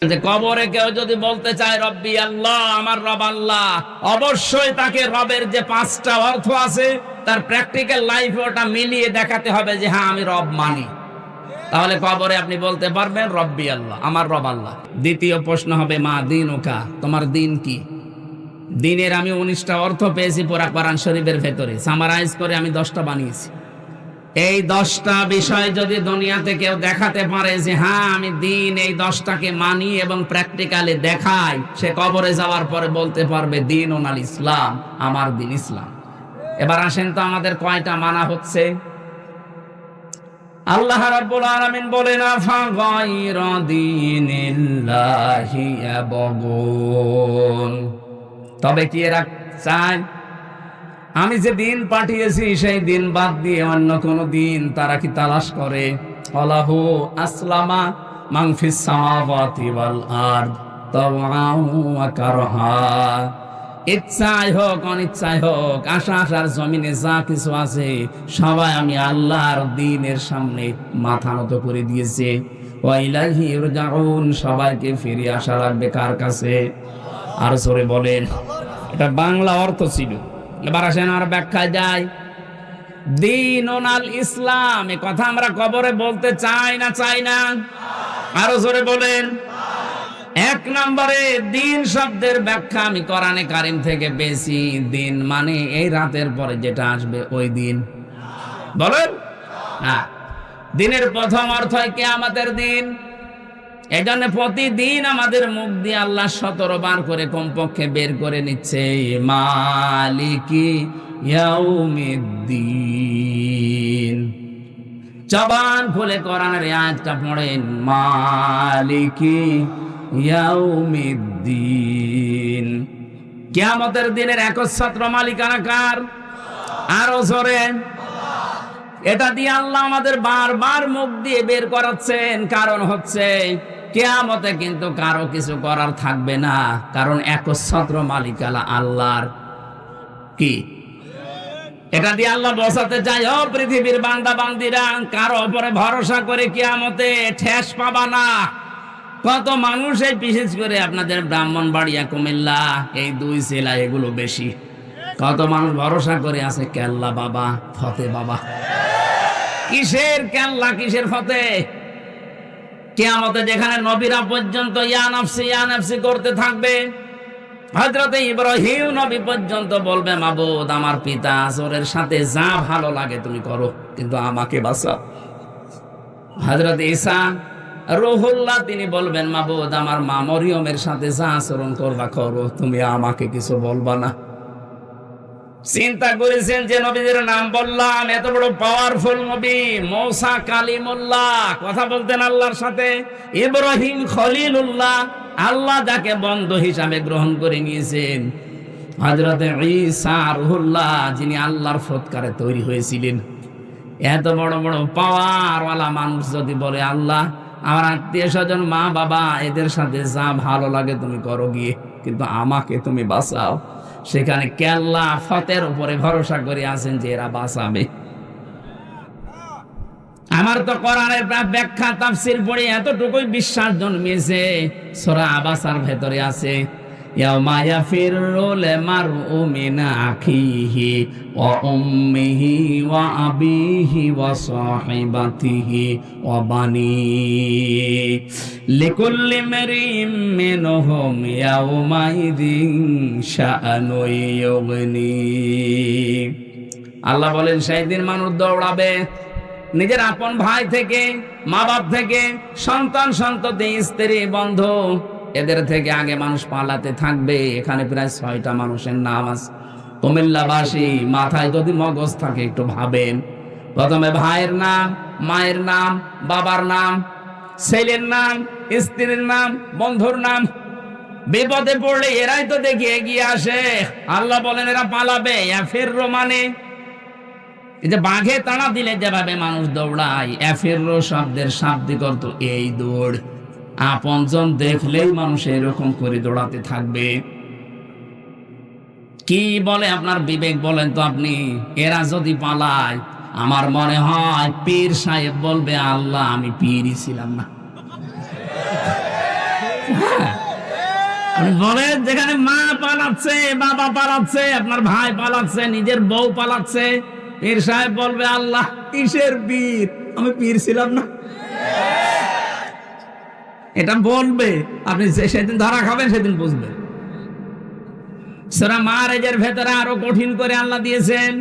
যে কবরে কেউ যদি বলতে চায় রব্বি আল্লাহ, আমার রব আল্লাহ, অবশ্যই তাকে রবের যে 5টা অর্থ আছে তার প্র্যাকটিক্যাল লাইফে ওটা মিলিয়ে দেখাতে হবে যে হ্যাঁ আমি রব মানি। তাহলে কবরে আপনি বলতে পারবেন রব্বি আল্লাহ, আমার রব আল্লাহ। দ্বিতীয় প্রশ্ন হবে মা দীনুকা, তোমার দিন কি? দিনের আমি 19টা অর্থ পেয়েছি পুরা কোরআন শরীফের ভেতরে, সামারাইজ করে আমি 10টা বানিয়েছি। এই 10টা বিষয় যদি দুনিয়াতে কেউ দেখাতে পারে যে হ্যাঁ আমি দিন এই 10টাকে মানি এবং প্র্যাকটিক্যালি দেখাই, সে কবরে যাওয়ার পরে বলতে পারবে দিন ওনাল ইসলাম, আমার দিন ইসলাম। এবার আসেন তো আমাদের কয়টা মানা হচ্ছে? আল্লাহ রাব্বুল আলামিন বলেন আফা গায়রা দীনিল্লাহি ইয়াবগুন, তবে কি এরা চায় আমি যে দিন পাঠিয়েছি সেই দিন বাদ দিয়ে অন্য কোন দিন তারা কি তালাশ করে? আলাহু আসলামা মান ফিস সামাওয়াতি ওয়াল আরদ তাওআন ওয়া কারহা, ইচ্ছায় হোক অনিচ্ছায় হোক, আকাশের জমিনে যা কিছু আছে সবাই আমি আল্লাহর দ্বীনের সামনে মাথা নত করে দিয়েছে। ওয়া ইলাইহি ইরজাউন, সবাইকে ফিরে আসা লাগবে কার কাছে? আর জোরে বলেন। এটা বাংলা অর্থ ছিল। এবার আসেন আর ব্যাখ্যায় যাই। দীনুল ইসলাম, এ কথা আমরা কবরে বলতে চাই না চাই না? আরো জোরে বলেন। 1 নম্বরে দিন শব্দের ব্যাখ্যা আমি কোরআনে কারীম থেকে পেয়েছি। দিন মানে এই রাতের পরে যেটা আসবে ওই দিন। বলেন না, দিনের প্রথম অর্থ কিয়ামতের দিন। এই জন্য প্রতিদিন আমাদের মুখ দিয়ে আল্লাহ 17 বার করে কমপক্ষে বের করে নিচ্ছে মালিকি ইয়াউমিদ্দিন। জবান খুলে কোরআনের আয়াতটা পড়েন, মালিকি ইয়াউমিদ্দিন। কিয়ামতের দিনের একচ্ছত্র মালিকানা কার? আরো জোরে। এটা দিয়ে আল্লাহ আমাদের বারবার মুখ দিয়ে বের করাচ্ছেন, কারণ হচ্ছে কিয়ামতে কিন্তু কারো কিছু করার থাকবে না, কারণ একচ্ছত্র মালিকানা আল্লাহর। কি এটা দিয়ে আল্লাহ বোঝাতে চাই, ও পৃথিবীর বান্দা বান্দিরা, কারো উপরে ভরসা করে কিয়ামতে ঠেস পাবা না। কত মানুষ, এই বিশেষ করে আপনাদের ব্রাহ্মণবাড়িয়া কুমিল্লা এই 2 জেলা এগুলো বেশি, কত মানুষ ভরসা করে আছে কেল্লা বাবা, ফতে বাবা। কিসের কেল্লা, কিসের ফতে? কিয়ামতে যেখানে নবীরা পর্যন্ত ইয়া নাফসি করতে থাকবে, হযরতে ইব্রাহিম নবী পর্যন্ত বলবে মাবুদ আমার পিতা আসরের সাথে যা ভালো লাগে তুমি করো, কিন্তু আমাকে বাঁচাও। হযরতে ঈসা রূহুল্লাহ তিনি বলবেন মাবুদ আমার মা মরিয়মের সাথে যা আচরণ করবা করো, তুমি আমাকে কিছু বলবা না। চিন্তা করেছেন যে নবীদের নাম বললাম, এত বড় পাওয়ারফুল নবী মূসা কালিমুল্লাহ, কথা বলতেন আল্লাহর সাথে। ইব্রাহিম খলিলুল্লাহ, আল্লাহ যাকে বন্ধু হিসাবে গ্রহণ করে নিয়েছেন। হযরতে ঈসা রূহুল্লাহ, যিনি আল্লাহর ফুৎকারে তৈরি হয়েছিলেন। এত বড় বড় পাওয়ারওয়ালা মানুষ যদি বলে আল্লাহ আমার আত্মীয় স্বজন মা বাবা এদের সাথে যা ভালো লাগে তুমি করো গিয়ে, কিন্তু আমাকে তুমি বাঁচাও, সেখানে কেল্লা ফতের উপরে ভরসা করে আছেন যে এরা বাঁচাবে। আমার তো কোরআনের ব্যাখ্যা তাফসীর পড়ে এতটুকুই বিশ্বাস জন্মেছে। সূরা আবাসার ভেতরে আছে ইয়াউমা ইয়াফিরুল মারউ মিন আখিহি ওয়া উম্মিহি ওয়া আবিহি ওয়া সাহিবাতিহি ওয়া বানিহি লিকুল্লি ইমরিম মিনহুম ইয়াউমাইযিন শাআনু ইউগনি। আল্লাহ বলেন সেই দিন মানুষ দৌড়াবে নিজের আপন ভাই থেকে, মা বাপ থেকে, সন্তান সন্ততি, স্ত্রী বন্ধু, এদের থেকে আগে মানুষ পালাতে থাকবে। এখানে প্রায় 6টা মানুষের নাম আছে। কুমিল্লাবাসী মাথায় যদি মগজ থাকে একটু ভাবেন, প্রথমে ভাইয়ের নাম, মায়ের নাম, বাবার নাম, ছেলের নাম, স্ত্রীর নাম, বন্ধুর নাম। বিপদে পড়লে এরাই তো দেখি এগিয়ে আসে। আল্লাহ বলেন এরা পালাবে। এফিররো মানে এই যে বাঘে তাড়া দিলে যেভাবে মানুষ দৌড়ায়, এফিররো শব্দের শাব্দিক অর্থ এই দৌড়। আপনজন দেখলেই মানুষ এরকম করে দৌড়াতে থাকবে। কি বলে আপনার বিবেক বলেন তো আপনি? এরা যদি পালায়, আমার মনে হয় পীর সাহেব বলবে আল্লাহ আমি পীরই ছিলাম না। আপনি বলেন, যেখানে মা পালাচ্ছে, বাবা পালাচ্ছে, আপনার ভাই পালাচ্ছে, নিজের বউ পালাচ্ছে, পীর সাহেব বলবে আল্লাহ কিসের পীর, আমি পীর ছিলাম না। এটা বলবে, আপনি সেদিন ধরা খাবেন, সেদিন বুঝবেন। সূরা মারেজের ভেতরে আরো কঠিন করে আল্লাহ দিয়েছেন,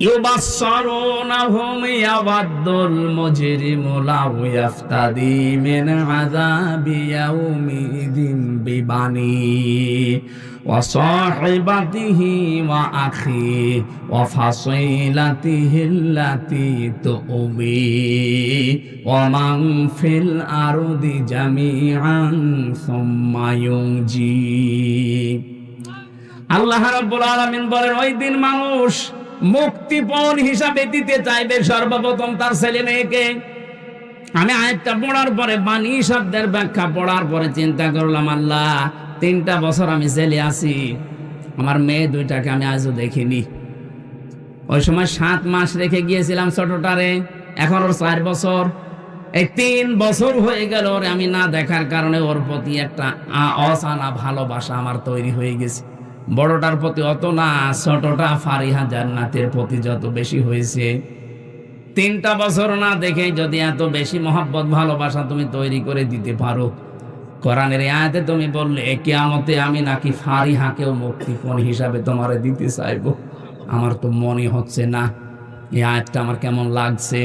ইউবাসসারুনাহুম ইয়াওয়াদ্দুল মুজরিমু লাউ ইয়াফতাদি মিন আযাবি ইয়াউমিদিন বিবানি ওয়া সাহিবাতিহি ওয়া আখি ওয়া ফাসিলাতিহি আল্লাতী তুমি ওয়া মান ফিল আরদি জামিআন সুম্মা ইউনজি। আল্লাহ রাব্বুল আলামিন বলেন, ওই দিন মানুষ মুক্তিপণ হিসাবে দিতে চাইবে সর্বপ্রথম তার ছেলে মেয়েকে। আমি আয়াতটা পড়ার পরে, বাণী শব্দের ব্যাখ্যা পড়ার পরে চিন্তা করলাম, আল্লাহ 3টা বছর আমি জেলে আছি, আমার মেয়ে 2টাকে আমি আজও দেখিনি। ওই সময় 7 মাস রেখে গিয়েছিলাম ছোটটারে, এখন ওর 4 বছর। এই 3 বছর হয়ে গেল ওরে আমি না দেখার কারণে ওর প্রতি একটা অজানা ভালোবাসা আমার তৈরি হয়ে গেছে। বড়টার প্রতি অত না, ছোটটা ফারিহা জান্নাতের প্রতি যত বেশি হয়েছে। 3টা বছর না দেখে যদি এত বেশি মহব্বত ভালোবাসা তুমি তৈরি করে দিতে পারো, কোরআনের আয়াতে তুমি বললে কিয়ামতে আমি নাকি ফারিহাকেও মুক্তিপণ হিসাবে তোমারে দিতে চাইবো। আমার তো মনে হচ্ছে না, এই আয়াতটা আমার কেমন লাগছে।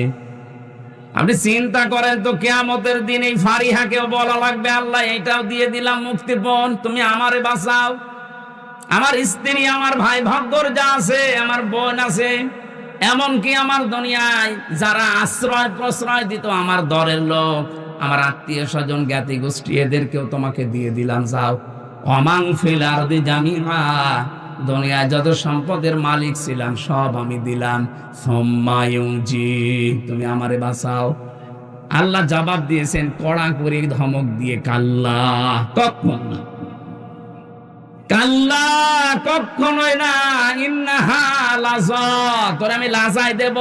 আপনি চিন্তা করেন তো, কিয়ামতের দিন এই ফারিহাকেও বলা লাগবে আল্লাহ এটাও দিয়ে দিলাম মুক্তিপণ, তুমি আমারে বাঁচাও। আমার স্ত্রী, আমার ভাই ভাগ্যর যা আছে, আমার বোন আছে, এমনকি আমার দুনিয়ায় যারা আশ্রয় প্রশ্রয় দিত, আমার দরের লোক, আমার আত্মীয় স্বজন, জ্ঞাতি গোষ্ঠী, এদেরকেও তোমাকে দিয়ে দিলাম, যাও। ওয়ামান ফিল আরদি জামিআ, দুনিয়ায় যত সম্পদের মালিক ছিলাম সব আমি দিলাম, সুম্মা ইউনজি, তুমি আমারে বাঁচাও। আল্লাহ জবাব দিয়েছেন কড়া করে ধমক দিয়ে, কাল্লা, কখন না, কাল্লা কখনোই না, ইন্নাহা লাযা, তোরে আমি লাজাই দেব।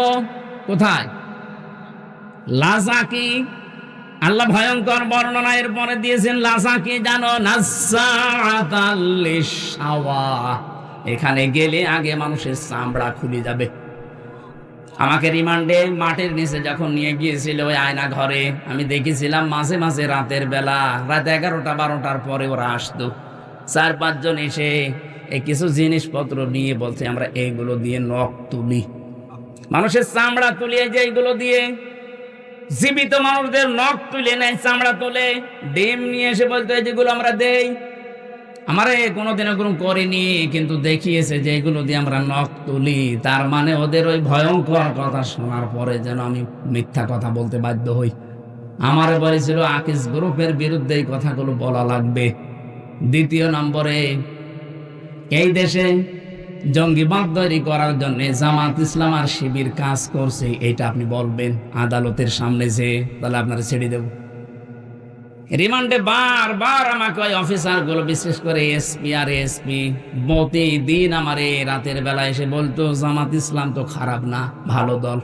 কোথায় লাজা? কি আল্লাহ ভয়ঙ্কর বর্ণনা এরপরে দিয়েছেন। লাজা কি জানো? নাযাআতাল লিশাওয়া, এখানে গেলে আগে মানুষের চামড়া খুলে যাবে। আমাকে রিমান্ডে মাটির নিচে যখন নিয়ে গিয়েছিল ওই আয়না ঘরে, আমি দেখেছিলাম মাঝে মাঝে রাতের বেলা, রাত 11টা 12টার পরে ওরা আসতো, 4-5 জন এসে এই কিছু জিনিসপত্র নিয়ে বলছে আমরা এইগুলো দিয়ে নখ তুলি, মানুষের চামড়া তুলিয়ে, যে এইগুলো দিয়ে জীবিত মানুষদের নখ তুলে নেয়, চামড়া তোলে, ডিম নিয়ে এসে বলতো যেগুলো আমরা দেই। আমারে কোনোদিন এরকম করিনি, কিন্তু দেখিয়েছে যে এগুলো দিয়ে আমরা নখ তুলি। তার মানে ওদের ওই ভয়ঙ্কর কথা শোনার পরে যেন আমি মিথ্যা কথা বলতে বাধ্য হই। আমারে বলেছিল আকিস গ্রুপের বিরুদ্ধে এই কথাগুলো বলা লাগবে। 2 নম্বরে, এই দেশে জঙ্গিবাদ তৈরি করার জন্য জামাত ইসলাম আর শিবির কাজ করছে, এটা আপনি বলবেন আদালতের সামনে, যে তাহলে আপনারা ছেড়ে দেব। রিমান্ডে বারবার আমাকে ওই অফিসার গুলো, বিশেষ করে এসপি আর এসপি, প্রতিদিন আমারে রাতের বেলা এসে বলতো জামাত ইসলাম তো খারাপ না, ভালো দল,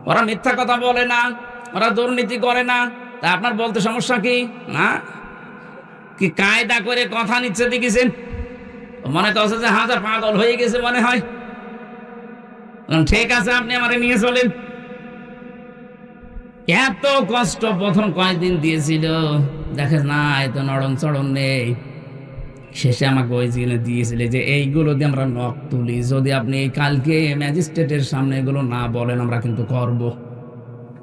ওরা মিথ্যা কথা বলে না, ওরা দুর্নীতি করে না, তা আপনার বলতে সমস্যা কি? না কি কায়দা করে কথা নিচ্ছে দেখেছেন, মনে করছে যে হাজার পাগল হয়ে গেছে মনে হয়। ঠিক আছে, আপনি আমারে নিয়ে চলেন। এত কষ্ট প্রথম কয়েকদিন দিয়েছিল, দেখেন না এত নড়ন চড়ন নেই। শেষে আমাকে ওই জিনিস দিয়েছিল যে এইগুলো দিয়ে আমরা নখ তুলি, যদি আপনি কালকে ম্যাজিস্ট্রেটের সামনে এগুলো না বলেন আমরা কিন্তু করব।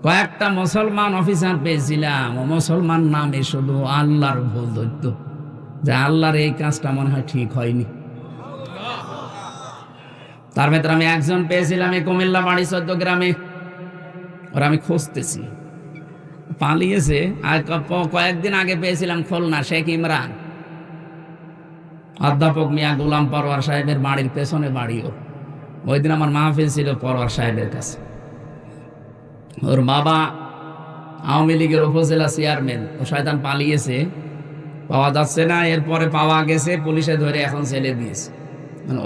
কয়েকটা মুসলমান অফিসার পেয়েছিলাম, ও মুসলমান নামে শুধু আল্লাহর ভুল ধরত, যে আল্লাহর এই কাজটা মনে হয় ঠিক হয়নি। তার ভেতরে আমি একজন পেয়েছিলাম এই কুমিল্লা বাড়ি 14 গ্রামে, ওরা আমি খুঁজতেছি, পালিয়েছে। আর কয়েকদিন আগে পেয়েছিলাম খুলনা শেখ ইমরান, অধ্যাপক মিয়া গোলাম পরওয়ার সাহেবের বাড়ির পেছনে বাড়িও। ওই দিন আমার মাহফিল ছিল পরওয়ার সাহেবের কাছে। ওর বাবা আওয়ামী লীগের উপজেলা চেয়ারম্যান, ও শয়তান পালিয়েছে, পাওয়া যাচ্ছে না। এরপরে পাওয়া গেছে, পুলিশে ধরে এখন ছেলে দিয়েছে।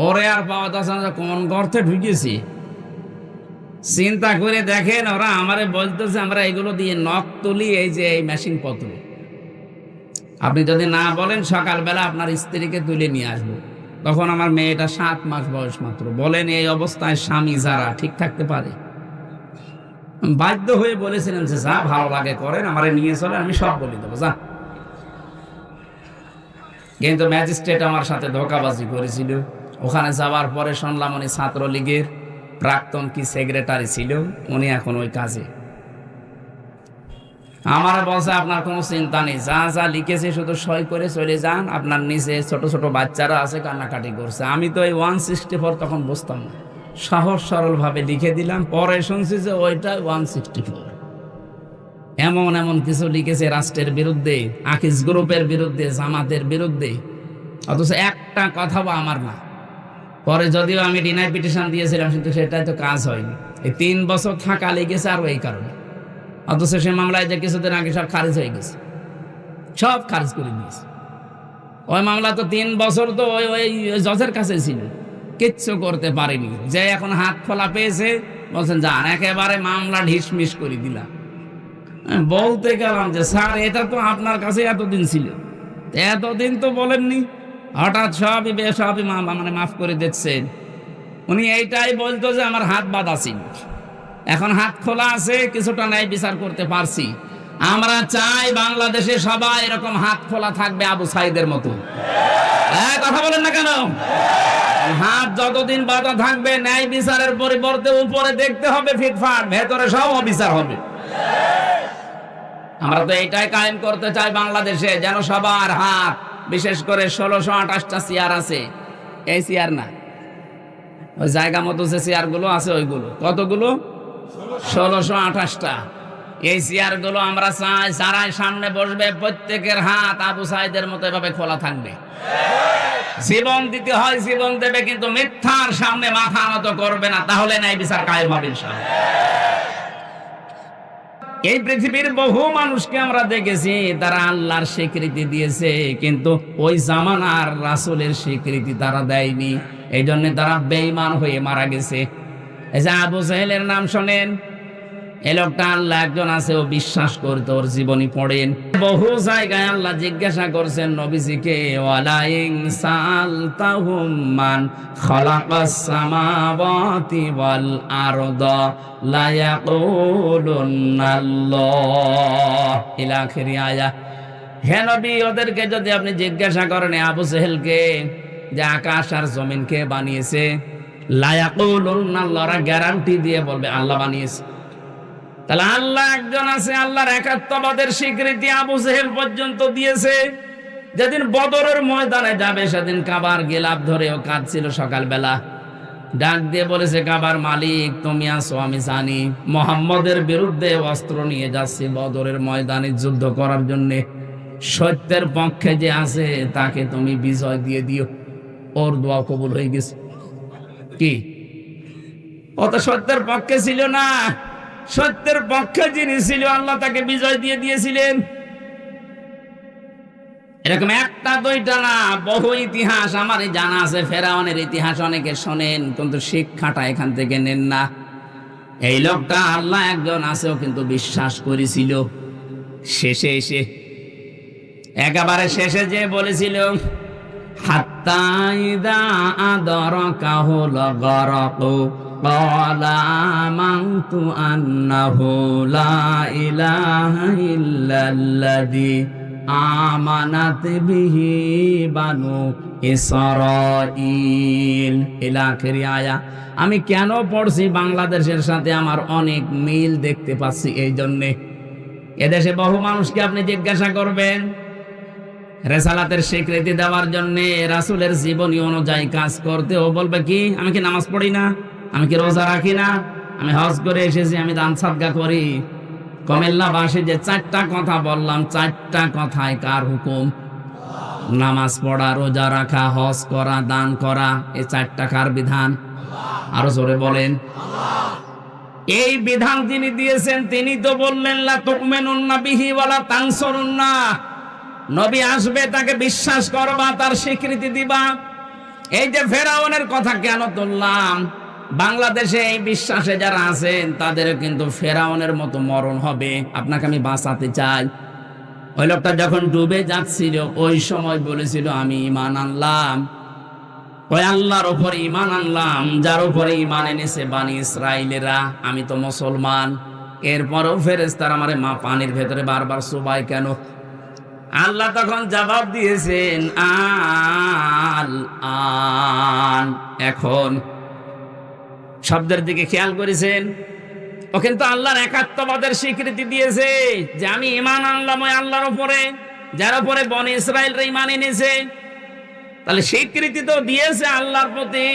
ওরে আর পাওয়া যাচ্ছে না, কোন গর্তে ঢুকেছি। চিন্তা করে দেখেন, ওরা আমারে বলতেছে আমরা এগুলো দিয়ে নখ তুলি, এই যে এই মেশিন পত্র, আপনি যদি না বলেন সকালবেলা আপনার স্ত্রীকে তুলে নিয়ে আসবো, তখন আমার মেয়েটা 7 মাস বয়স মাত্র। বলেন এই অবস্থায় স্বামী যারা ঠিক থাকতে পারে? বাধ্য হয়ে বলেছিলেন যে যা ভালো লাগে করেন, আমারে নিয়ে চলে, আমি সব বলে দেবো যা। কিন্তু ম্যাজিস্ট্রেট আমার সাথে ধোঁকাবাজি করেছিল। ওখানে যাওয়ার পরে শুনলাম উনি ছাত্রলীগের প্রাক্তন কি সেক্রেটারি ছিল, উনি এখন ওই কাজে। আমার বলছে আপনার কোনো চিন্তা নেই, যা যা লিখেছে শুধু সই করে চলে যান, আপনার নিচে ছোট ছোট বাচ্চারা আছে কান্নাকাটি করছে। আমি তো এই 164 তখন বুঝতাম না, সহজ সরল ভাবে লিখে দিলাম। পরে শুনছি যে ওইটা 164। এমন এমন কিছু লিখেছে রাষ্ট্রের বিরুদ্ধে, আকিজ গ্রুপের বিরুদ্ধে, জামাতের বিরুদ্ধে, অথচ একটা কথাও আমার না। পরে যদিও আমি ডিনাই পিটিশন দিয়েছিলাম, কিন্তু সেটাই তো কাজ হয়নি। এই 3 বছর থাকা লেগেছে আর এই কারণে। অথচ সে মামলায় যে কিছুদিন আগে সব খারিজ হয়ে গেছে, সব খারিজ করে দিয়েছে। ওই মামলা তো 3 বছর তো ওই জজের কাছে ছিল, কিচ্ছু করতে পারেনি। যে এখন হাত খোলা পেয়েছে বলছেন যান, একেবারে মামলা ঢিসমিস করে দিলাম। বলতে গেলাম যে স্যার এটা তো আপনার কাছে এতদিন ছিল, এতদিন তো বলেননি, হঠাৎ সবই মানে মাফ করে দিচ্ছেন। উনি এইটাই বলতো যে আমার হাত বাঁধা ছিল, এখন হাত খোলা আছে, কিছুটা ন্যায় বিচার করতে পারছি। আমরা চাই বাংলাদেশে সবাই এরকম হাত খোলা থাকবে আবু সাইদের মতো। কথা বলেন না কেন? হাত যতদিন বাঁধা থাকবে, ন্যায় বিচারের পরিবর্তে উপরে দেখতে হবে ফিটফাট, ভেতরে সব অবিচার হবে। আমরা তো এইটাই কায়েম করতে চাই বাংলাদেশে, যেন সবার হাত, বিশেষ করে 1628টা চেয়ার আছে, এই চেয়ার না, ওই জায়গা মতো যে চেয়ার গুলো আছে ওইগুলো, কতগুলো? 1628টা। এই চেয়ার গুলো আমরা চাই যারাই সামনে বসবে প্রত্যেকের হাত আবু সাইদের মতো এভাবে খোলা থাকবে। জীবন দিতে হয় জীবন দেবে, কিন্তু মিথ্যার সামনে মাথা নত করবে না, তাহলে ন্যায় বিচার কায়েম হবে ইনশাআল্লাহ। এই পৃথিবীর বহু মানুষকে আমরা দেখেছি তারা আল্লাহর স্বীকৃতি দিয়েছে, কিন্তু ওই জামানার রাসূলের স্বীকৃতি তারা দেয়নি। এই জন্য তারা বেঈমান হয়ে মারা গেছে। এই যে আবু জাহেলের নাম শোনেন, এই লোকটা আল্লাহ একজন আছে, ও বিশ্বাস করতে, ওর জীবনী পড়েন। বহু জায়গায় আল্লাহ জিজ্ঞাসা করছেন নবীজিকে, ওয়ালা ইন সালতাহুম মান খালাকাস সামাওয়াতি ওয়াল আরদা লা ইয়াকুলুনাল্লাহ ইলা আখিরি আয়া। হে নবী, ওদেরকে যদি আপনি জিজ্ঞাসা করেন আবু জাহেলকে যে আকাশ আর জমিন কে বানিয়েছে, লা ইয়াকুলুনাল্লাহ, ওরা গ্যারান্টি দিয়ে বলবে আল্লাহ বানিয়েছে। তাহলে আল্লাহ একজন আছে, আল্লাহর একাত্মবাদের স্বীকৃতি আবু জেহেল পর্যন্ত দিয়েছে। যেদিন বদরের ময়দানে যাবে সেদিন কাবার গিলাফ ধরে ও কাঁদছিল, সকালবেলা ডাক দিয়ে বলেছে, কাবার মালিক তুমি আছো আমি জানি, মুহাম্মদের বিরুদ্ধে অস্ত্র নিয়ে যাচ্ছি বদরের ময়দানে যুদ্ধ করার জন্য, সত্যের পক্ষে যে আছে তাকে তুমি বিজয় দিয়ে দিও। ওর দোয়া কবুল হয়ে গেছে। কি ও তো সত্যের পক্ষে ছিল না, সত্যের পক্ষে যিনি ছিল আল্লাহ তাকে বিজয় দিয়ে দিয়েছিলেন। এরকম একটা দুইটা না, বহু ইতিহাস আমার জানা আছে। ফেরাউনের ইতিহাস অনেকে শোনেন, কিন্তু শিক্ষাটা এখান থেকে নেন না। এই লোকটা আল্লাহ একজন আছেও কিন্তু বিশ্বাস করেছিল। শেষে এসে একেবারে শেষে যে বলেছিল, হাত্তা ইযা আদরাকাহুল গরকু ক্বালা আমানতু আন্নাহু লা ইলাহা ইল্লাল্লাযী আমানাত বিহি বানু ইসরাঈল ইলা আখিরি আয়া। আমি কেন পড়ছি, বাংলাদেশের সাথে আমার অনেক মিল দেখতে পাচ্ছি। এই জন্যে এদেশে বহু মানুষকে আপনি জিজ্ঞাসা করবেন, রেসালাতের স্বীকৃতি দেওয়ার জন্য রাসূলের জীবনী অনুযায়ী কাজ করতে, ও বলবে কি আমি কি নামাজ পড়ি না, আমি কি রোজা রাখি না, আমি হজ করে এসেছি, আমি দান সাদকা করি। কুমিল্লাবাসী যে 4টা কথা বললাম, 4টা কথায় কার হুকুম? নামাজ পড়া, রোজা রাখা, হজ করা, দান করা, এই 4টা কার বিধান? আরো জোরে বলেন। এই বিধান যিনি দিয়েছেন তিনি তো বললেন লা তুমিনুন্না বিহি ওয়ালা তানসুরুন্না, নবী আসবে তাকে বিশ্বাস করবা, তার স্বীকৃতি দিবা। এই যে ফেরাউনের কথা কেন তুললাম, বাংলাদেশে এই বিশ্বাসে যারা আছেন তাদের কিন্তু ফেরাউনের মতো মরণ হবে। আপনাকে আমি বাঁচাতে চাই। ওই লোকটা যখন ডুবে যাচ্ছিল ওই সময় বলেছিল আমি ঈমান আনলাম। ওই আল্লাহর উপর ঈমান আনলাম যার উপরে ঈমান এনেছে বনি ইসরাইলেরা, আমি তো মুসলমান। এরপরও ফেরেশতারা আমারে পানির ভেতরে বারবার চুবায় কেন? আল্লাহ তখন জবাব দিয়েছেন আল আন, এখন। শব্দের দিকে খেয়াল করেছেন? ও কিন্তু আল্লাহর একাত্মবাদের স্বীকৃতি দিয়েছে যে আমি ঈমান আনলাম ওই আল্লাহর উপরে যার উপরে বনি ইসরাইলরা ঈমান এনেছে। তাহলে স্বীকৃতি তো দিয়েছে আল্লাহর প্রতি,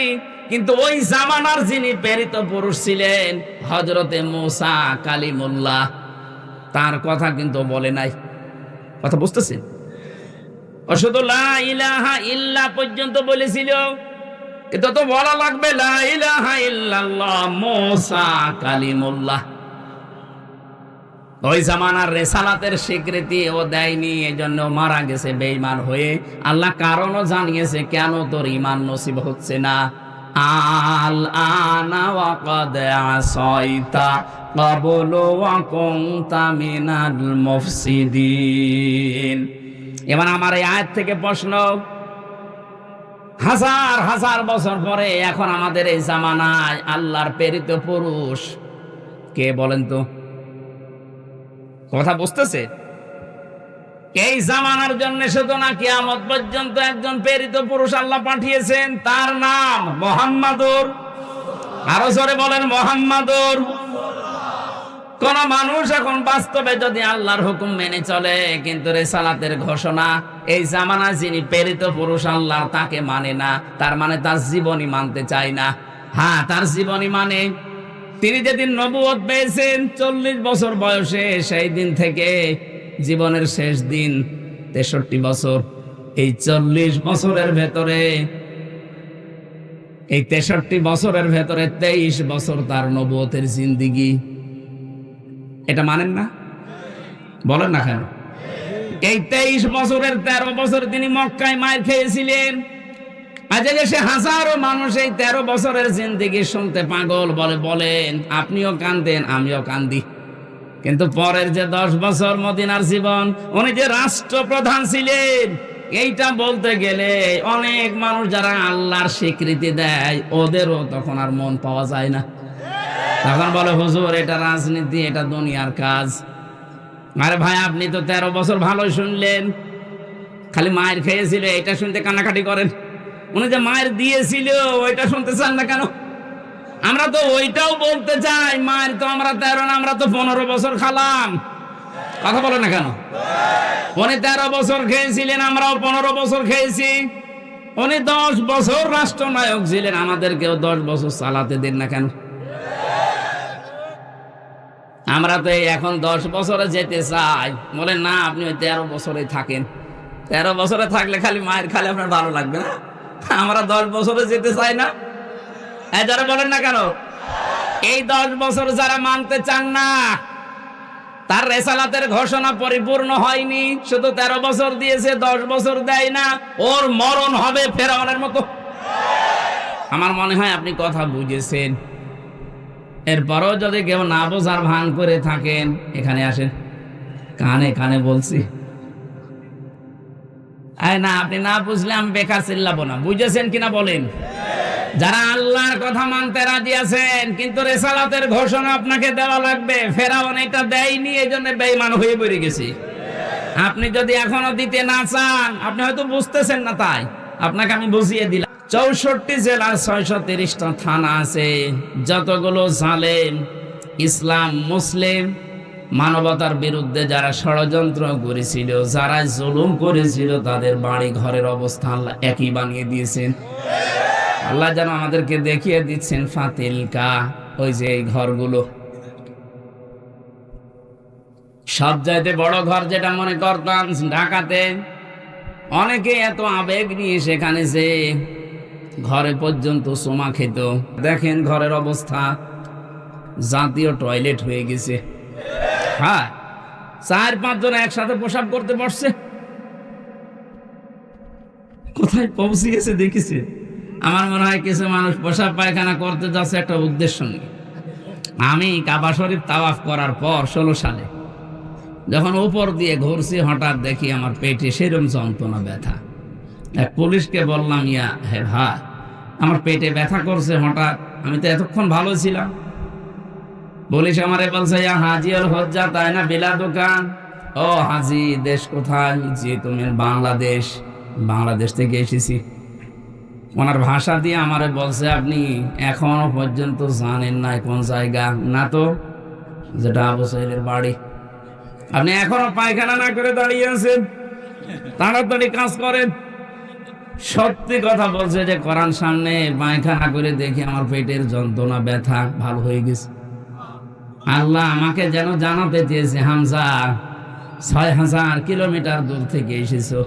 কিন্তু ওই জামানার যিনি প্রেরিত পুরুষ ছিলেন হযরতে মূসা কালিমুল্লাহ, তার কথা কিন্তু বলে নাই। কথা বুঝতেছেন? ও শুধু লা ইলাহা ইল্লা পর্যন্ত বলেছিল, কিন্তু তো বলা লাগবে লা ইলাহা ইল্লাল্লাহ মূসা কালিমুল্লাহ। ওই জামানার রেসালাতের স্বীকৃতি ও দেয়নি, এজন্য মারা গেছে বেঈমান হয়ে। আল্লাহ কারণও জানিয়েছে কেন তোর ঈমান নসিব হচ্ছে না। আল আনা ওয়া ক্বাদ আসাইতা ক্বাবলু ওয়া কুনতা মিনাল মুফসিদিন। এবার আমার এই আয়াত থেকে প্রশ্ন, হাজার হাজার বছর পরে এখন আমাদের এই জামানায় আল্লাহর প্রেরিত পুরুষ কে বলেন তো? কথা বুঝতেছে? এই জামানার জন্য শুধু না কিয়ামত পর্যন্ত একজন প্রেরিত পুরুষ আল্লাহ পাঠিয়েছেন, তার নাম মুহাম্মাদুর। আরো জোরে বলেন মুহাম্মাদুর। কোন মানুষ এখন বাস্তবে যদি আল্লাহর হুকুম মেনে চলে কিন্তু রিসালাতের ঘোষণা এই জামানায় যিনি প্রেরিত পুরুষ আল্লাহ তাকে মানে না, তার মানে তার জীবনী মানতে চায় না। হ্যাঁ, তার জীবনী মানে তিনি যেদিন নবুয়ত পেয়েছেন 40 বছর বয়সে, সেই দিন থেকে জীবনের শেষ দিন 63 বছর। এই 40 বছরের ভেতরে, এই 63 বছরের ভেতরে 23 বছর তার নবুয়তের জিন্দেগি। এটা মানেন না? বলেন না কেন? এই 23 বছরের 13 বছর তিনি মক্কায় মার খেয়েছিলেন। আজ দেশে হাজারো মানুষ এই 13 বছরের জিন্দেগি শুনতে পাগল। বলেন আপনিও কান্দেন, আমিও কান্দি। কিন্তু পরের যে 10 বছর মদিনার জীবন, উনি যে রাষ্ট্রপ্রধান ছিলেন, এইটা বলতে গেলে অনেক মানুষ যারা আল্লাহর স্বীকৃতি দেয় ওদেরও তখন আর মন পাওয়া যায় না। তখন বলে হুজুর এটা রাজনীতি, এটা দুনিয়ার কাজ। আরে ভাই, আপনি তো 13 বছর ভালোই শুনলেন, খালি মায়ের খেয়েছিল এটা শুনতে কান্নাকাটি করেন। উনি যে মায়ের দিয়েছিল ওইটা শুনতে চান না কেন? আমরা তো ওইটাও বলতে চাই, মায়ের তো আমরা 13 না, আমরা তো 15 বছর খালাম। কথা বলে না কেন? উনি 13 বছর খেয়েছিলেন, আমরাও 15 বছর খেয়েছি। উনি 10 বছর রাষ্ট্রনায়ক ছিলেন, আমাদেরকেও 10 বছর চালাতে দেন না কেন? আমরা তো এখন 10 বছরে যেতে চাই। বলেন না, আপনি ওই 13 বছরে থাকেন। 13 বছরে থাকলে খালি মায়ের খালি আপনার ভালো লাগবে না? আমরা 10 বছরে যেতে চাই না। যারা বলেন না কেন? এই 10 বছর যারা মানতে চান না, তার রেসালাতের ঘোষণা পরিপূর্ণ হয়নি। শুধু 13 বছর দিয়েছে, 10 বছর দেয় না। ওর মরণ হবে ফেরাউনের মতো। আমার মনে হয় আপনি কথা বুঝেছেন। এরপরও যদি কেউ না বোঝার ভান করে থাকেন, এখানে আসেন, কানে কানে বলছি। না, আপনি না বুঝলে আমি বেকার চিল্লাবো না। বুঝেছেন কিনা বলেন? যারা আল্লাহর কথা মানতে রাজি আছেন কিন্তু রেসালাতের ঘোষণা আপনাকে দেওয়া লাগবে, ফেরাউন এটা দেয়নি, এই জন্য বেঈমান হয়ে পড়ে গেছে। আপনি যদি এখনো দিতে না চান, আপনি হয়তো বুঝতেছেন না, তাই আপনাকে আমি বুঝিয়ে দিলাম। 64 জেলার 630টা থানা আছে। যতগুলো জালেম ইসলাম মুসলিম মানবতার বিরুদ্ধে যারা ষড়যন্ত্র করেছিল, যারা জুলুম করেছিল, তাদের বাড়ি ঘরের অবস্থা আল্লাহ একই বানিয়ে দিয়েছেন। আল্লাহ যেন আমাদেরকে দেখিয়ে দিচ্ছেন ফাতিলকা, ওই যে এই ঘরগুলো সবচাইতে বড় ঘর যেটা মনে করতাম ঢাকাতে, অনেকে এত আবেগ নিয়ে সেখানে যে ঘরে পর্যন্ত চুমা খেত। দেখেন ঘরের অবস্থা, জাতীয় টয়লেট হয়ে গেছে। হ্যাঁ, 4-5 জন একসাথে প্রসাব করতে বসছে। কোথায় পৌঁছিয়েছে দেখেছে? আমার মনে হয় কিছু মানুষ প্রসাব পায়খানা করতে যাচ্ছে একটা উদ্দেশ্য নিয়ে। আমি কাবা শরীফ তাওয়াফ করার পর 16 সালে যখন উপর দিয়ে ঘুরছি হঠাৎ দেখি আমার পেটে সেরকম যন্ত্রণা ব্যথা। এক পুলিশকে বললাম, ইয়া হে ভাই, আমার পেটে ব্যথা করছে হঠাৎ, আমি তো এতক্ষণ ভালো ছিলাম। পুলিশ আমারে বলছে, ইয়া হাজি আর হজ্জা তাই না বিলা দোকান। ও হাজি, দেশ কোথায়? জি তুমি বাংলাদেশ। বাংলাদেশ থেকে এসেছি। ওনার ভাষা দিয়ে আমারে বলছে, আপনি এখনো পর্যন্ত জানেন না কোন জায়গা? না তো, যেটা আবু সাইদের বাড়ি। আপনি এখনো পায়খানা না করে দাঁড়িয়ে আছেন, তাড়াতাড়ি কাজ করেন। সত্যি কথা বলছে যে কোরআন সামনে পায়খানা করে দেখি আমার পেটের যন্ত্রণা ব্যথা ভালো হয়ে গেছে। আল্লাহ আমাকে যেন জানাতে চেয়েছে, হামজা ৬,০০০ কিলোমিটার দূর থেকে এসেছো,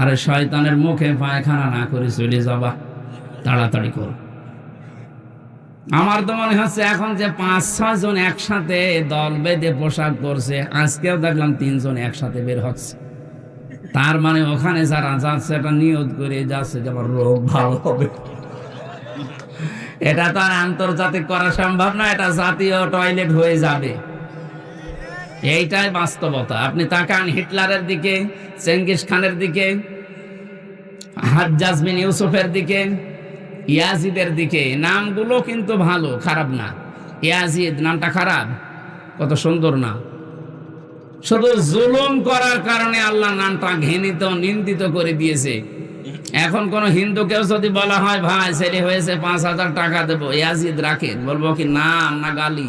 আরে শয়তানের মুখে পায়খানা না করে চলে যাবা, তাড়াতাড়ি করো। আমার তো মনে হচ্ছে এখন যে ৫-৬ জন একসাথে দল বেঁধে পোশাক করছে, আজকেও দেখলাম ৩ জন একসাথে বের হচ্ছে। তার মানে ওখানে যারা যাচ্ছে এটা নিয়ত করে যাচ্ছে যে আমার রোগ ভালো হবে। এটা তো আর আন্তর্জাতিক করা সম্ভব না, এটা জাতীয় টয়লেট হয়ে যাবে। এইটাই বাস্তবতা। আপনি তাকান হিটলারের দিকে, চেঙ্গিস খানের দিকে, হাজ্জাজ বিন ইউসুফের দিকে, ইয়াজিদের দিকে। নামগুলো কিন্তু ভালো, খারাপ না। ইয়াজিদ নামটা খারাপ, কত সুন্দর না। শুধু জুলুম করার কারণে আল্লাহ নামটা ঘৃণিত, নিন্দিত করে দিয়েছে। এখন কোন হিন্দুকেও যদি বলা হয়, ভাই ছেলে হয়েছে ৫,০০০ টাকা দেবো, ইয়াজিদ রাখেন, বলবো কি নাম না গালি?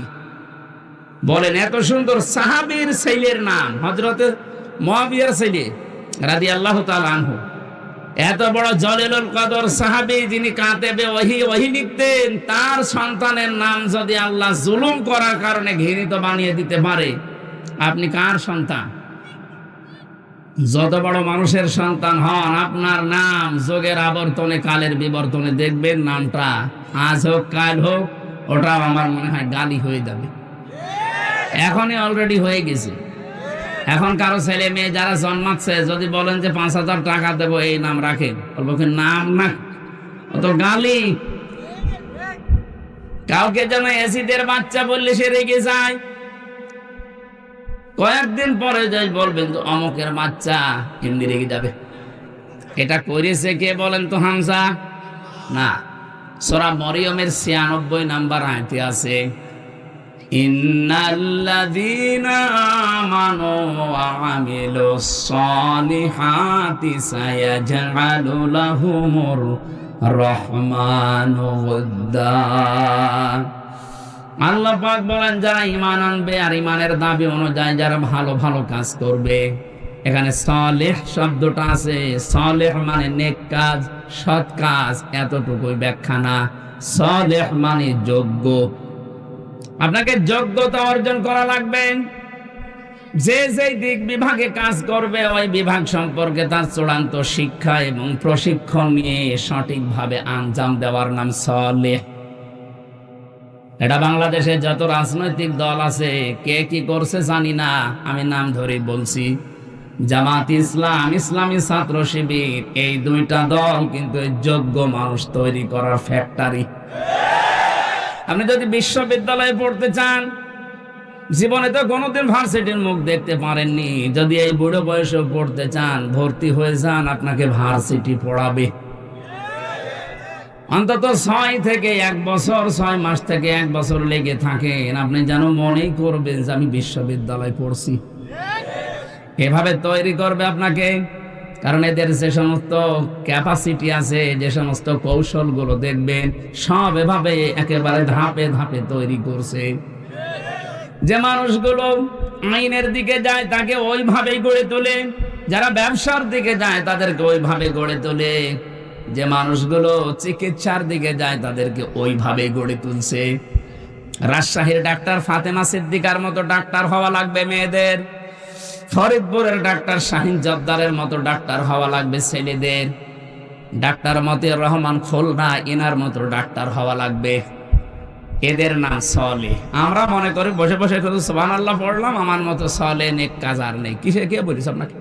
বলেন, এত সুন্দর সাহাবীর ছেলের নাম, হযরতে মুআবিয়ার ছেলে রাদিয়াল্লাহু তাআলা আনহু, এত বড় জলিলুল কদর সাহাবী, যিনি কাতেবে ওহী লিখতেন, তার সন্তানের নাম যদি আল্লাহ জুলুম করার কারণে ঘৃণিত বানিয়ে দিতে পারে, আপনি কার সন্তান? যত বড় মানুষের সন্তান হন, আপনার নাম যোগের আবর্তনে, কালের বিবর্তনে দেখবেন নামটা আজ হোক কাল হোক, ওটাও আমার মনে হয় গালি হয়ে যাবে। এখনই অলরেডি হয়ে গেছে। এখন কারো ছেলে মেয়ে যারা জন্মাচ্ছে যদি বলেন যে ৫,০০০ টাকা দেবো, এই নাম রাখেন, বলবো কি নাম না, ও তো গালি। কাউকে যেন এসিদের বাচ্চা বললে সে রেগে যায়, কয়েকদিন পরে যাই বলবেন তো অমুকের বাচ্চা, এমনি রেগে যাবে। এটা করেছে কে বলেন তো? হামজা না, সূরা মরিয়মের ৯৬ নাম্বার আয়াতে আছে, ইন্নাল্লাযীনা আমানু ওয়া আমিলুস সালিহাতি সায়াজআলু লাহুমুর রহমানু ওদ্দা। আল্লাহ পাক বলেন, যারা ঈমান আনবে আর ঈমানের দাবি অনুযায়ী যারা ভালো ভালো কাজ করবে। এখানে সালেহ শব্দটা আছে, সালেহ মানে নেক কাজ, সৎ কাজ, এতটুকুই ব্যাখ্যা না। সালেহ মানে যোগ্য। আপনাকে যোগ্যতা অর্জন করা লাগবে। যে যে দিক বিভাগে কাজ করবে, ওই বিভাগ সম্পর্কে তার চূড়ান্ত শিক্ষা এবং প্রশিক্ষণ নিয়ে সঠিকভাবে আঞ্জাম দেওয়ার নাম সালেহ। এটা বাংলাদেশে যত রাজনৈতিক দল আছে, কে কি করছে জানি না, আমি নাম ধরে বলছি, জামাত ইসলাম, ইসলামী ছাত্র শিবির, এই দুইটা দল কিন্তু যোগ্য মানুষ তৈরি করার ফ্যাক্টরি। আপনি যদি বিশ্ববিদ্যালয়ে পড়তে চান, জীবনে তো কোনোদিন ভার্সিটির মুখ দেখতে পারেননি, যদি এই বুড়ো বয়সে পড়তে চান, ভর্তি হয়ে যান, আপনাকে ভার্সিটি পড়াবে। অন্তত ৬ থেকে ১ বছর, ৬ মাস থেকে ১ বছর লেগে থাকেন, আপনি যেন মনেই করবেন যে আমি বিশ্ববিদ্যালয়ে পড়ছি। এভাবে তৈরি করবে আপনাকে, কারণ এদের যে সমস্ত ক্যাপাসিটি আছে, যে সমস্ত কৌশলগুলো দেখবেন, সব এভাবে একেবারে ধাপে ধাপে তৈরি করছে। যে মানুষগুলো আইনের দিকে যায় তাকে ওইভাবেই গড়ে তোলে, যারা ব্যবসার দিকে যায় তাদেরকে ওইভাবে গড়ে তোলে, যে মানুষগুলো চিকিৎসার দিকে যায় তাদেরকে ওইভাবে গড়ে তুলছে। রাজশাহীর ডাক্তার ফাতেমা সিদ্দিকার মতো ডাক্তার হওয়া লাগবে মেয়েদের, ফরিদপুরের ডাক্তার শাহিন জব্দারের মতো ডাক্তার হওয়া লাগবে ছেলেদের, ডাক্তার মতিউর রহমান খুলনা ইনার মতো ডাক্তার হওয়া লাগবে। এদের নাম সালেহ। আমরা মনে করি বসে বসে শুধু সুবহানাল্লাহ পড়লাম, আমার মতো সালেহ নেক কাজ আর নেই। কিসে কে বলিস আপনাকে?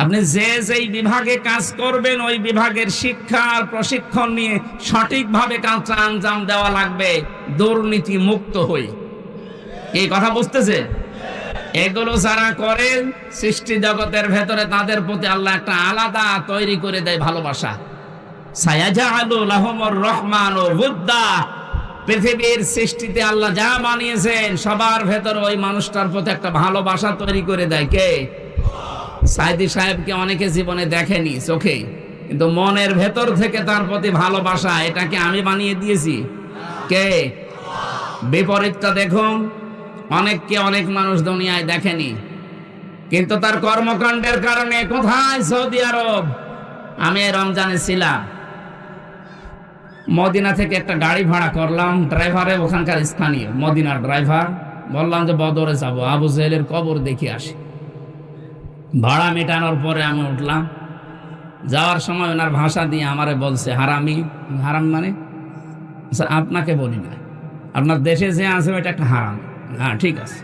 আপনি যে যেই বিভাগে কাজ করবেন, ওই বিভাগের শিক্ষা আর প্রশিক্ষণ নিয়ে সঠিকভাবে কাজটা আঞ্জাম দেওয়া লাগবে, দুর্নীতি মুক্ত হয়ে। এই কথা বুঝতেছে? এগুলো যারা করেন সৃষ্টি জগতের ভেতরে তাদের প্রতি আল্লাহ একটা আলাদা তৈরি করে দেয় ভালোবাসা। সায়াজালু লাহুমুর রহমানু বুদ্দা, পৃথিবীর সৃষ্টিতে আল্লাহ যা বানিয়েছেন সবার ভেতরে ওই মানুষটার প্রতি একটা ভালোবাসা তৈরি করে দেয়। কে? সাইদি সাহেবকে অনেকে জীবনে দেখেনি চোখে, কিন্তু মনের ভেতর থেকে তার প্রতি ভালোবাসা, এটাকে আমি বানিয়ে দিয়েছি। কে? বিপরীতটা দেখুন, অনেককে অনেক মানুষ দুনিয়ায় দেখেনি, কিন্তু তার কর্মকাণ্ডের কারণে কোথায়? সৌদি আরব। আমি রমজানে ছিলাম, মদিনা থেকে একটা গাড়ি ভাড়া করলাম, ড্রাইভারে ওখানকার স্থানীয় মদিনার ড্রাইভার। বললাম যে বদরে যাব, আবু জেহেলের কবর দেখে আসি। ভাড়া মেটানোর পরে আমি উঠলাম, যাওয়ার সময় ওনার ভাষা দিয়ে আমারে বলছে হারামি। হারাম মানে? আপনাকে বলি না, আপনার দেশে যে আছে ওইটা একটা হারাম। হ্যাঁ ঠিক আছে,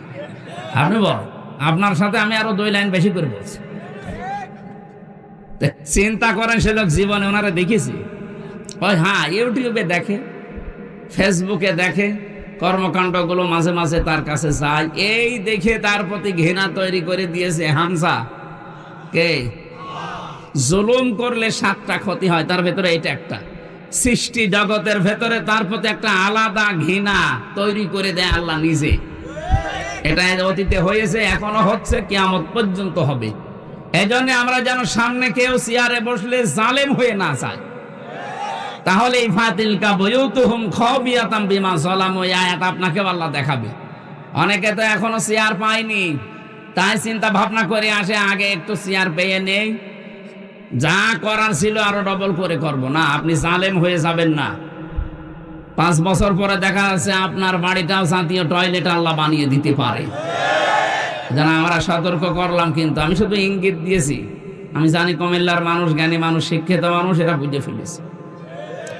আপনি বল, আপনার সাথে আমি আরো 2 লাইন বেশি করে বলছি। চিন্তা করেন, সে লোক জীবনে ওনারা দেখেছি? ওই হ্যাঁ, ইউটিউবে দেখে, ফেসবুকে দেখে, কর্মকাণ্ডগুলো মাঝে মাঝে তার কাছে যায়, এই দেখে তার প্রতি ঘৃণা তৈরি করে দিয়েছে। হামসা কে? জুলুম করলে 7টা ক্ষতি হয়, তার ভেতরে এটা একটা। সৃষ্টি জগতের ভেতরে তার প্রতি একটা আলাদা ঘৃণা তৈরি করে দেয় আল্লাহ নিজে। এটা অতীতে হয়েছে, এখনো হচ্ছে, কিয়ামত পর্যন্ত হবে। এজন্য আমরা যেন সামনে কেউ চেয়ারে বসলে জালেম হয়ে না যায়। তাহলে ফাতিলকা বুয়ুতুহুম খাবিয়াতাম বিমা যালামু, এই আয়াত আপনাকে আল্লাহ দেখাবে। অনেকে তো এখনো চেয়ার পায়নি, তাই চিন্তা ভাবনা করে আসে আগে একটু চেয়ার পেয়ে নেই, যা করার ছিল আরো ডবল করে করব। না, আপনি জালেম হয়ে যাবেন না। 5 বছর পরে দেখা যাচ্ছে আপনার বাড়িটাও জাতীয় টয়লেট আল্লাহ বানিয়ে দিতে পারে। যেন আমরা সতর্ক করলাম, কিন্তু আমি শুধু ইঙ্গিত দিয়েছি। আমি জানি কুমিল্লার মানুষ জ্ঞানী মানুষ, শিক্ষিত মানুষ, এরা বুঝে ফেলেছে।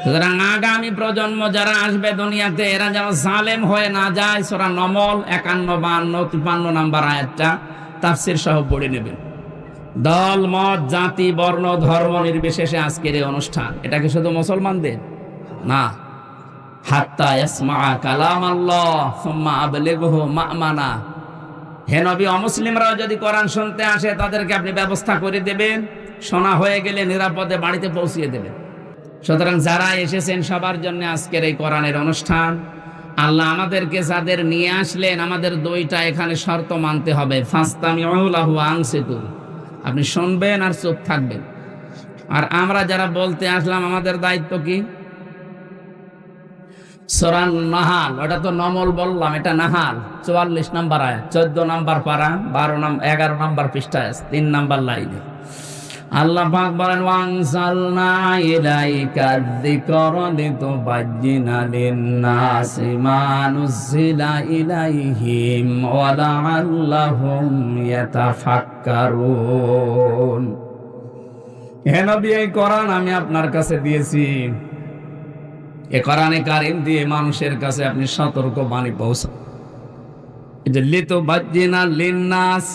সুতরাং আগামী প্রজন্ম যারা আসবে দুনিয়াতে, এরা যেন জালেম হয়ে না যায়। সূরা নমল 51, 52, 53 নাম্বার আয়াতটা তাফসীর সহ পড়ে নেবেন। দল মত জাতি বর্ণ ধর্ম নির্বিশেষে আজকের এই অনুষ্ঠান, এটা কি শুধু মুসলমানদের না? হাত্তা ইয়াসমা কালাম আল্লাহ সুম্মা আবলিগহু মা'মানা। হে নবী, অমুসলিমরাও যদি কোরআন শুনতে আসে তাদেরকে আপনি ব্যবস্থা করে দেবেন, শোনা হয়ে গেলে নিরাপদে বাড়িতে পৌঁছিয়ে দেবেন। সুতরাং যারা এসেছেন সবার জন্য আজকের এই কোরআনের অনুষ্ঠান। আল্লাহ আমাদেরকে যাদের নিয়ে আসলেন, আমাদের 2টা এখানে শর্ত মানতে হবে। ফাস্তামিউ লাহু ওয়া আনসিতু, আপনি শুনবেন আর চুপ থাকবেন। আর আমরা যারা বলতে আসলাম, আমাদের দায়িত্ব কি? সূরা নাহাল, ওটা তো নমল বললাম, এটা নাহাল 44 নাম্বার আয়াত, 14 নাম্বার পারা, 11 নাম্বার পৃষ্ঠায়, 3 নাম্বার লাইনে আল্লাহ পাক বলেন ওয়ানজালনা ইলাইকা যিকরা লিতুবাজ্জিনা লিন-নাসি মা নুজিলা ইলাইহিম ওয়া লাআল্লাহুম ইয়াতাফাক্কারুন। হে নবী, এই কোরআন আমি আপনার কাছে দিয়েছি। এই কোরআনে কারীম দিয়ে মানুষের কাছে আপনি সতর্ক বাণী পৌঁছান। এই যে লিতুবাজ্জিনা লিন-নাস,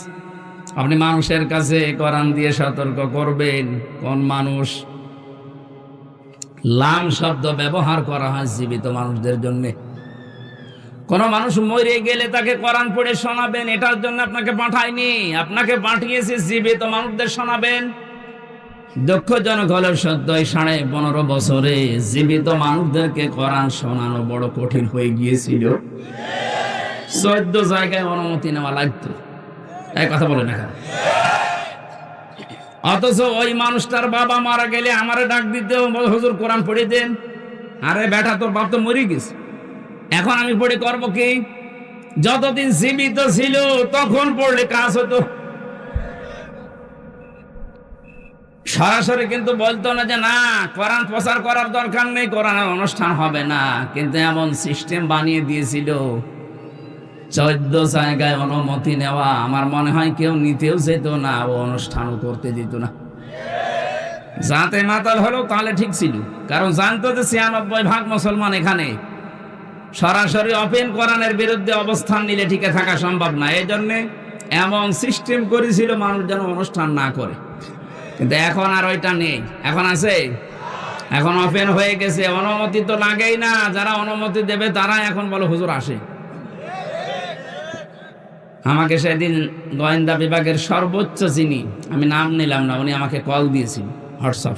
আপনি মানুষের কাছে কোরআন দিয়ে সতর্ক করবেন। কোন মানুষ? লাম শব্দ ব্যবহার করা হয় জীবিত মানুষদের জন্য। কোন মানুষ মরে গেলে তাকে কোরআন পড়ে শোনাবেন, এটার জন্য আপনাকে পাঠায়নি। আপনাকে পাঠিয়েছে জীবিত মানুষদের শোনাবেন। দুঃখজনক হলেও সত্য, 15.5 বছরে জীবিত মানুষদেরকে কোরআন শোনানো বড় কঠিন হয়ে গিয়েছিল। 14 জায়গায় অনুমতি নেওয়া লাগতো। এই কথা বলে না, অথচ ওই মানুষটার বাবা মারা গেলে আমারে ডাক দিতে, হুজুর কোরআন পড়ে দেন। আরে বেটা, তোর বাপ তো মরে গেছে, এখন আমি পড়ে করবো কি? যতদিন জীবিত ছিল তখন পড়লে কাজ হতো। সরাসরি কিন্তু বলতো না যে না, কোরআন প্রচার করার দরকার নেই, কোরআনের অনুষ্ঠান হবে না। কিন্তু এমন সিস্টেম বানিয়ে দিয়েছিল, 14 জায়গায় অনুমতি নেওয়া। আমার মনে হয় কেউ নিতেও যেত না, ও অনুষ্ঠানও করতে দিত না। যাতে মাতাল হলো তাহলে ঠিক ছিল, কারণ জানতো যে 96% মুসলমান এখানে। সরাসরি ওপেন কোরআনের বিরুদ্ধে অবস্থান নিলে টিকে থাকা সম্ভব না। এই জন্যে এমন সিস্টেম করেছিল মানুষ যেন অনুষ্ঠান না করে। কিন্তু এখন আর ওইটা নেই। এখন আছে, এখন ওপেন হয়ে গেছে, অনুমতি তো লাগেই না। যারা অনুমতি দেবে তারা এখন বলে হুজুর আসে। আমাকে সেদিন গোয়েন্দা বিভাগের সর্বোচ্চ যিনি, আমি নাম নিলাম না, উনি আমাকে কল দিয়েছিল হোয়াটসঅ্যাপ,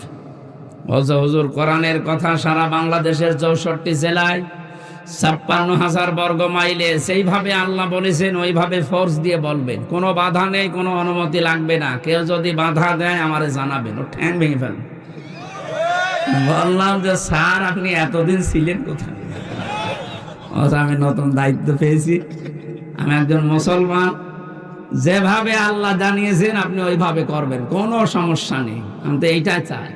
বলছে হুজুর কোরআনের কথা সারা বাংলাদেশের 64 জেলায় 56,000 বর্গ মাইলে সেইভাবে আল্লাহ বলেছেন ওইভাবে ফোর্স দিয়ে বলবেন, কোনো বাধা নেই, কোনো অনুমতি লাগবে না, কেউ যদি বাধা দেয় আমারে জানাবেন, ও ঠ্যাং ভেঙে ফেলবেন। বললাম যে স্যার আপনি এতদিন ছিলেন কোথায়? আমি নতুন দায়িত্ব পেয়েছি, আমি একজন মুসলমান, যেভাবে আল্লাহ জানিয়েছেন আপনি ওইভাবে করবেন, কোনো সমস্যা নেই। আমি তো এইটাই চাই,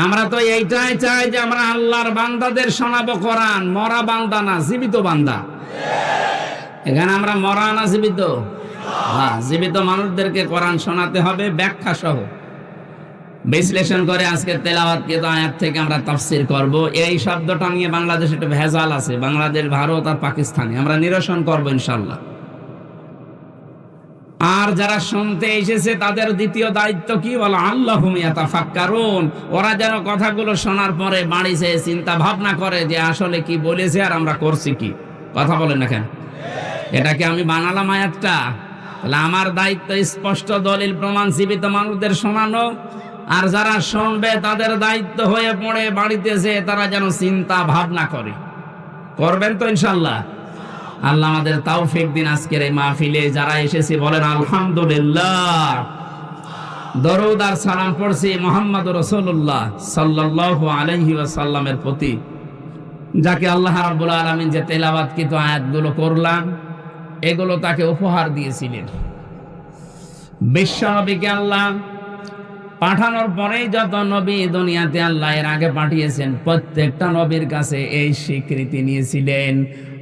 আমরা তো এইটাই চাই যে আমরা আল্লাহর বান্দাদের শোনাবো কোরআন, মরা বান্দা না, জীবিত বান্দা। এখানে আমরা মরা না জীবিত? হ্যাঁ, জীবিত মানুষদেরকে কোরআন শোনাতে হবে ব্যাখ্যা সহ, বিশ্লেষণ করে। আজকে তেলাওয়াতকৃত আয়াত থেকে আমরা তাফসীর করব। এই শব্দটা নিয়ে বাংলাদেশে একটা ভেজাল আছে, বাংলাদেশ, ভারত আর পাকিস্তানে, আমরা নিরসন করব ইনশাআল্লাহ। আর যারা শুনতে এসেছে তাদের দ্বিতীয় দায়িত্ব কি, বলো আল্লাহুম ইয়াতাফাক্কারুন, ওরা যেন কথাগুলো শোনার পরে বাড়ি যেয়ে চিন্তা ভাবনা করে যে আসলে কি বলেছে আর আমরা করছি কি। কথা বলেন না কেন? এটা কি আমি বানালাম আয়াতটা? তাহলে আমার দায়িত্ব স্পষ্ট দলিল প্রমাণ জীবিত মানুষদের শোনানো, আর যারা শুনবে তাদের দায়িত্ব হয়ে পড়ে বাড়িতে যেয়ে তারা যেন চিন্তা ভাবনা করে। করবেন তো ইনশাআল্লাহ? আল্লাহ আমাদের তৌফিক দিন। আজকের এই মাহফিলে যারা এসেছে বলেন আলহামদুলিল্লাহ। দরুদ আর সালাম পড়ছি মুহাম্মদুর রাসূলুল্লাহ সাল্লাল্লাহু আলাইহি ওয়াসাল্লামের প্রতি, যাকে আল্লাহ রাব্বুল আলামিন যে তেলাওয়াতকৃত আয়াতগুলো করলাম এগুলো তাকে উপহার দিয়েছিলেন। বিশ্বনবীকে আল্লাহ পাঠানোর পরেই যত নবী দুনিয়াতে আল্লাহ এর আগে পাঠিয়েছেন প্রত্যেকটা নবীর কাছে এই স্বীকৃতি নিয়েছিলেন,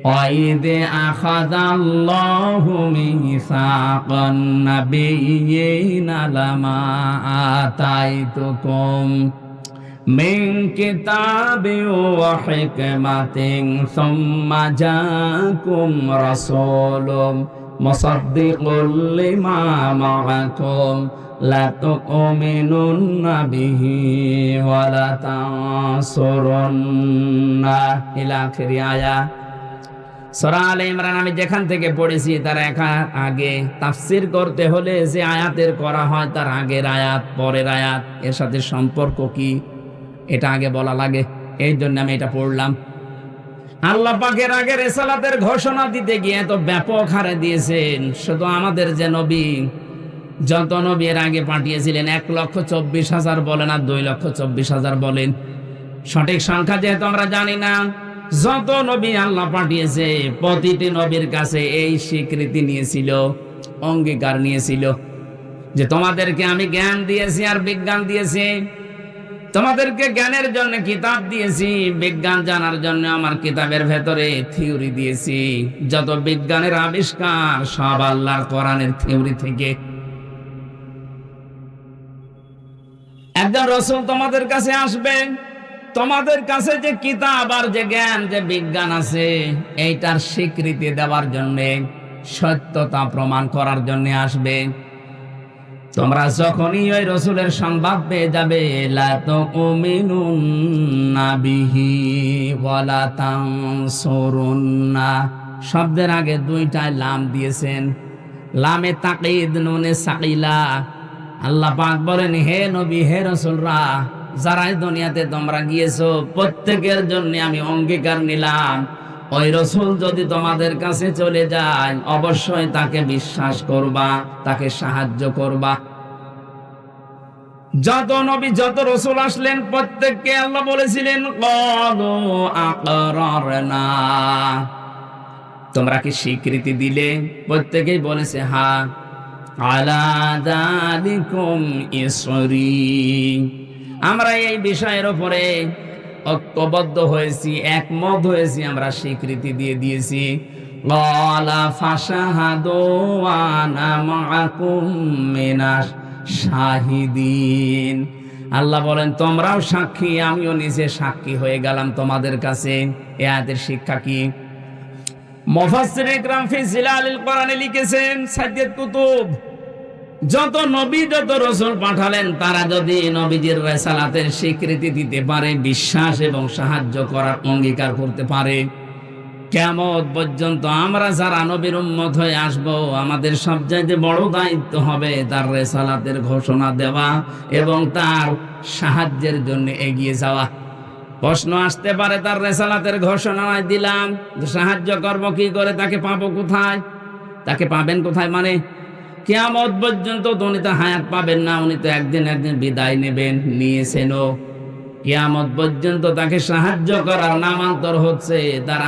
ওয়াইদে আখাযাল্লাহু মিসাকান নাবিয়্যিনা লামা আতাইতুকুম মিন কিতাবিন ওয়া হিকমাতিন সুম্মা জাআকুম রাসূলুম মুসাদ্দিকুল লিমা মাআকুম লা তুমিনুন্না বিহি ওয়া লা তানসুরুন্না ইলা আখির আয়াত। সূরা আলে ইমরান আমি যেখান থেকে পড়েছি তার আগে তাফসীর করতে হলে যে আয়াতের করা হয় তার আগের আয়াত পরের আয়াত এর সাথে সম্পর্ক কি এটা আগে বলা লাগে, এই জন্য আমি এটা পড়লাম। আল্লাহ পাকের আগে রিসালাতের ঘোষণা দিতে গিয়ে তো ব্যাপক হারে দিয়েছেন। শুধু আমাদের যে নবী, যত নবী এর আগে পাঠিয়েছিলেন 1,24,000 বলেন আর 2,24,000 বলেন, সঠিক সংখ্যা যেহেতু আমরা জানি না, যত নবী আল্লাহ পাঠিয়েছে প্রতিটি নবীর কাছে এই স্বীকৃতি নিয়েছিল, অঙ্গীকার নিয়েছিল যে তোমাদেরকে আমি জ্ঞান দিয়েছি আর বিজ্ঞান দিয়েছি, তোমাদেরকে জ্ঞানের জন্য কিতাব দিয়েছি, বিজ্ঞান জানার জন্য আমার কিতাবের ভেতরে থিওরি দিয়েছি। যত বিজ্ঞানের আবিষ্কার সব আল্লাহর কোরআনের থিওরি থেকে। একজন রাসূল তোমাদের কাছে আসবে, তোমাদের কাছে যে কিতাব আর যে জ্ঞান যে বিজ্ঞান আছে এইটার স্বীকৃতি দেওয়ার জন্য, সত্যতা প্রমাণ করার জন্য আসবে। তোমরা যখনই ওই রাসূলের সংবাদ পেয়ে যাবে, লা তুমিনুন্না বিহি ওয়া লা তানসুরুন্না, শব্দের আগে দুইটা লাম দিয়েছেন, লামে তাকিদ নুনে সাকিলা। আল্লাহ পাক বলেন হে নবী হে রাসূলরা, যারা দুনিয়াতে তোমরা গিয়েছো প্রত্যেকের জন্য আমি অঙ্গীকার নিলাম, ওই রাসূল যদি তোমাদের কাছে চলে যায় অবশ্যই তাকে বিশ্বাস করবা, তাকে সাহায্য করবা। যত নবী যত রাসূল আসলেন প্রত্যেককে আল্লাহ বলেছিলেন ক্বালু আকরারনা, তোমরা কি স্বীকৃতি দিলে? প্রত্যেকেই বলেছে হ্যাঁ। আলা যালিকুম ইসরি, আমরা এই বিষয়ের উপরে ঐক্যবদ্ধ হয়েছি, একমত হয়েছি, আমরা স্বীকৃতি দিয়ে দিয়েছি। ক্বালা ফাশহাদু ওয়া আনা মাআকুম মিনাশ শাহিদিন, আল্লাহ বলেন তোমরাও সাক্ষী, আমিও নিজে সাক্ষী হয়ে গেলাম তোমাদের কাছে। এই আয়াতের শিক্ষা কি? মুফাসসিরিন ইকরাম ফি জিলালিল কোরআনে লিখেছেন, সাইয়্যিদ কুতুব যত নবী যত রাসূল পাঠালেন তারা যদি নবীজির রিসালাতের স্বীকৃতি দিতে পারে, বিশ্বাস এবং সাহায্য করার অঙ্গীকার করতে পারে, কিয়ামত পর্যন্ত আমরা যারা নবীর উম্মত হয়ে আসব, আমাদের সবচাইতে বড় দায়িত্ব হবে তার রিসালাতের ঘোষণা দেওয়া এবং তার সাহায্যের জন্য এগিয়ে যাওয়া। প্রশ্ন আসতে পারে, তার রিসালাতের ঘোষণা দিলাম, সাহায্য করব কি করে, তাকে পাবো কোথায়? তাকে পাবেন কোথায় মানে কিয়ামত পর্যন্ত তো উনি তো হায়াত পাবেন না, উনি তো একদিন বিদায় নেবেন, নিয়েছেনও। কিয়ামত পর্যন্ত তাকে সাহায্য করার নামান্তর হচ্ছে তার